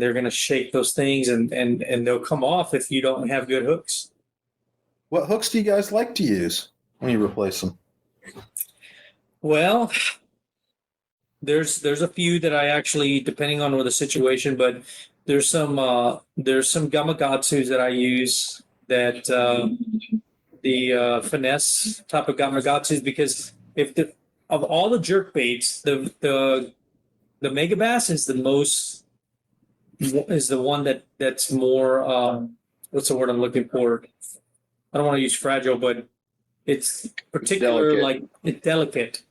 they're going to shake those things and they'll come off if you don't have good hooks. What hooks do you guys like to use when you replace them? Well, there's a few that I actually, depending on the situation, but there's some Gamakatsus that I use that the finesse type of Gamakatsus, because of all the jerk baits, the Megabass is the one that's more what's the word I'm looking for? I don't want to use fragile, but it's particular, like it's delicate.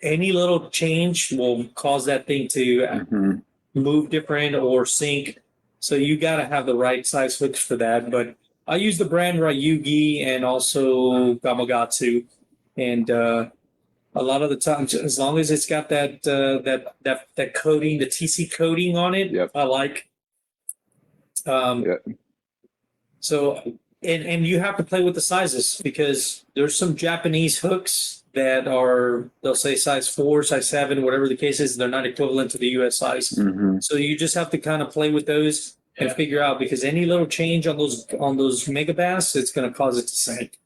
Any little change will cause that thing to move different or sink. So you got to have the right size hooks for that. But I use the brand Ryugi and also Gamakatsu, and a lot of the times, as long as it's got that coating, the TC coating on it, I like. So and you have to play with the sizes, because there's some Japanese hooks that they'll say size 4, size 7, whatever the case is. They're not equivalent to the US size. So you just have to kind of play with those and figure out, because any little change on those Megabass, it's going to cause it to sink.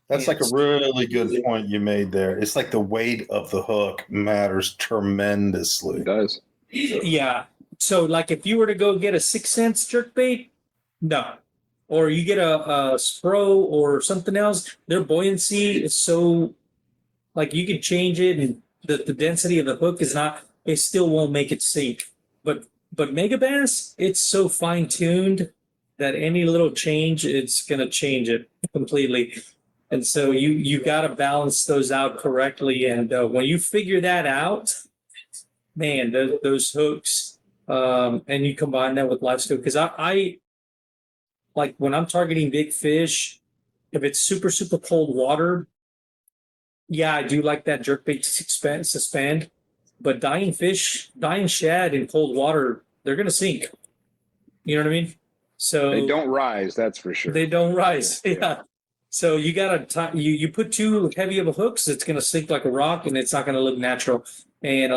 That's like a really good point you made there. It's like the weight of the hook matters tremendously. It does. Yeah. So like if you were to go get a 6 cents jerkbait, no. Or you get a Spro or something else, their buoyancy is so, like, you can change it and the density of the hook is not, it still won't make it sink. But Megabass, it's so fine tuned that any little change, it's going to change it completely. And so you got to balance those out correctly. And when you figure that out, man, those hooks, and you combine that with livestock, because I like when I'm targeting big fish, if it's super, super cold water, yeah, I do like that jerkbait to suspend. But dying fish, dying shad in cold water, they're going to sink. You know what I mean? So they don't rise, that's for sure. They don't rise. Yeah. So you got to you put too heavy of a hooks, it's going to sink like a rock, and it's not going to look natural. And